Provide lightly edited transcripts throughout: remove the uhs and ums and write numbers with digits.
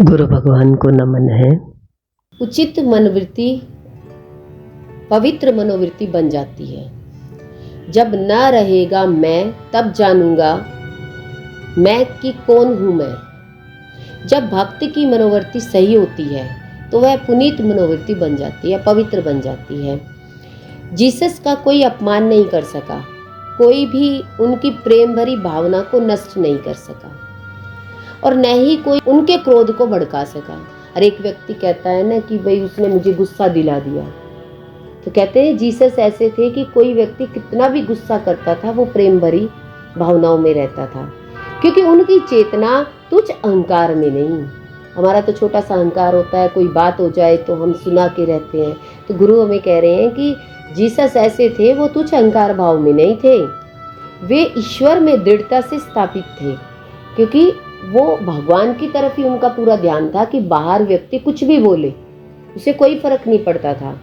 गुरु भगवान को नमन है। उचित मनोवृत्ति पवित्र मनोवृत्ति बन जाती है। जब न रहेगा मैं, तब जानूंगा मैं कि कौन हूं मैं। जब भक्ति की मनोवृत्ति सही होती है तो वह पुनीत मनोवृत्ति बन जाती है, पवित्र बन जाती है। जीसस का कोई अपमान नहीं कर सका, कोई भी उनकी प्रेम भरी भावना को नष्ट नहीं कर सका और न ही कोई उनके क्रोध को भड़का सका। हर एक व्यक्ति कहता है ना कि भाई उसने मुझे गुस्सा दिला दिया, तो कहते हैं जीसस ऐसे थे कि कोई व्यक्ति कितना भी गुस्सा करता था वो प्रेम भरी भावनाओं में रहता था, क्योंकि उनकी चेतना तुच्छ अहंकार में नहीं। हमारा तो छोटा सा अहंकार होता है, कोई बात हो जाए तो हम सुना के रहते हैं। तो गुरु हमें कह रहे हैं कि जीसस ऐसे थे, वो तुच्छ अहंकार भाव में नहीं थे, वे ईश्वर में दृढ़ता से स्थापित थे, क्योंकि वो भगवान की तरफ ही उनका पूरा ध्यान था कि बाहर व्यक्ति कुछ भी बोले उसे कोई फर्क नहीं पड़ता था।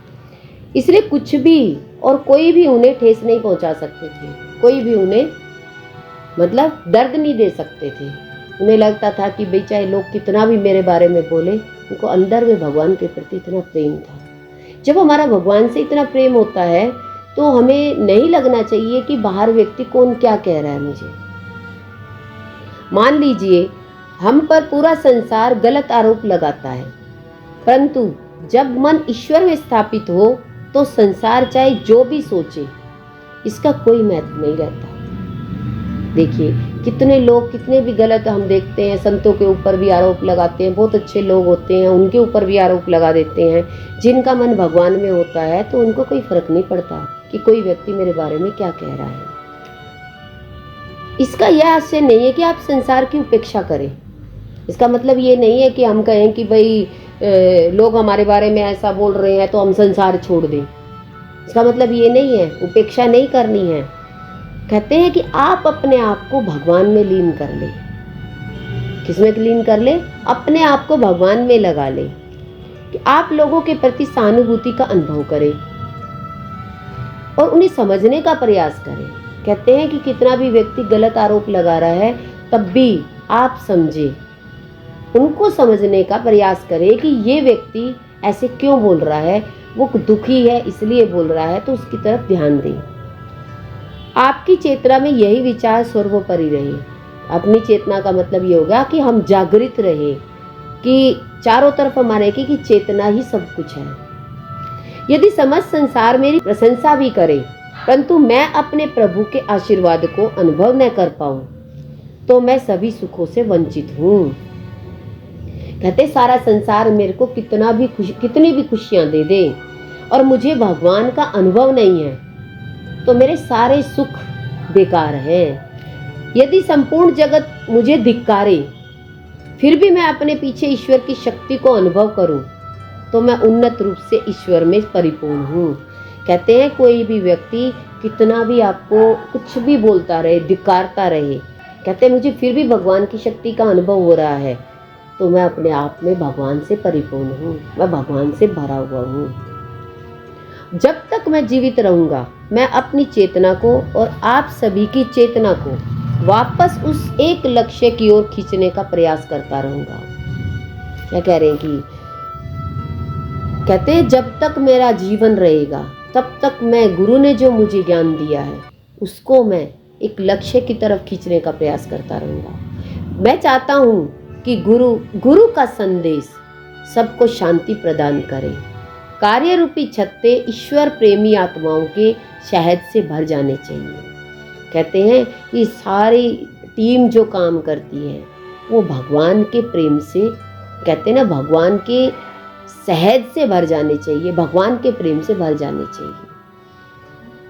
इसलिए कुछ भी और कोई भी उन्हें ठेस नहीं पहुंचा सकते थे, कोई भी उन्हें मतलब दर्द नहीं दे सकते थे। उन्हें लगता था कि भाई चाहे लोग कितना भी मेरे बारे में बोले, उनको अंदर में भगवान के प्रति इतना प्रेम था। जब हमारा भगवान से इतना प्रेम होता है तो हमें नहीं लगना चाहिए कि बाहर व्यक्ति कौन क्या कह रहा है मुझे। मान लीजिए हम पर पूरा संसार गलत आरोप लगाता है, परंतु जब मन ईश्वर में स्थापित हो तो संसार चाहे जो भी सोचे इसका कोई महत्व नहीं रहता। देखिए कितने लोग कितने भी गलत हम देखते हैं, संतों के ऊपर भी आरोप लगाते हैं, बहुत अच्छे लोग होते हैं उनके ऊपर भी आरोप लगा देते हैं। जिनका मन भगवान में होता है तो उनको कोई फर्क नहीं पड़ता कि कोई व्यक्ति मेरे बारे में क्या कह रहा है। इसका यह आशय नहीं है कि आप संसार की उपेक्षा करें। इसका मतलब ये नहीं है कि हम कहें कि भाई लोग हमारे बारे में ऐसा बोल रहे हैं तो हम संसार छोड़ दें। इसका मतलब ये नहीं है, उपेक्षा नहीं करनी है। कहते हैं कि आप अपने आप को भगवान में लीन कर ले। किसमें लीन कर ले? अपने आप को भगवान में लगा ले, कि आप लोगों के प्रति सहानुभूति का अनुभव करें और उन्हें समझने का प्रयास करें। कहते हैं कि कितना भी व्यक्ति गलत आरोप लगा रहा है तब भी आप समझे, उनको समझने का प्रयास करें कि ये व्यक्ति ऐसे क्यों बोल रहा है, वो दुखी है इसलिए बोल रहा है, तो उसकी तरफ ध्यान दें। आपकी चेतना में यही विचार सर्वोपरि रहे। अपनी चेतना का मतलब ये होगा कि हम जागृत रहे, कि चारों तरफ हमारे की चेतना ही सब कुछ है। यदि समस्त संसार मेरी प्रशंसा भी करे परंतु मैं अपने प्रभु के आशीर्वाद को अनुभव न कर पाऊं तो मैं सभी सुखों से वंचित हूं। कहते सारा संसार मेरे को कितनी भी खुशियां दे दे और मुझे भगवान का अनुभव नहीं है तो मेरे सारे सुख बेकार हैं। यदि संपूर्ण जगत मुझे धिक्कारे फिर भी मैं अपने पीछे ईश्वर की शक्ति को अनुभव करूं तो मैं उन्नत रूप से ईश्वर में परिपूर्ण हूं। कहते हैं कोई भी व्यक्ति कितना भी आपको कुछ भी बोलता रहे, धिक्कारता रहे, कहते हैं मुझे फिर भी भगवान की शक्ति का अनुभव हो रहा है तो मैं अपने आप में भगवान से परिपूर्ण हूँ, मैं भगवान से भरा हुआ हूँ। जब तक मैं जीवित रहूंगा मैं अपनी चेतना को और आप सभी की चेतना को वापस उस एक लक्ष्य की ओर खींचने का प्रयास करता रहूंगा। क्या कह रहे हैं कि कहते हैं जब तक मेरा जीवन रहेगा तब तक मैं गुरु ने जो मुझे ज्ञान दिया है उसको मैं एक लक्ष्य की तरफ खींचने का प्रयास करता रहूंगा। मैं चाहता हूँ कि गुरु का संदेश सबको शांति प्रदान करे। कार्य रूपी छत्ते ईश्वर प्रेमी आत्माओं के शहद से भर जाने चाहिए। कहते हैं कि सारी टीम जो काम करती है वो भगवान के प्रेम से, कहते हैं ना, भगवान के शहद से भर जाने चाहिए, भगवान के प्रेम से भर जाने चाहिए।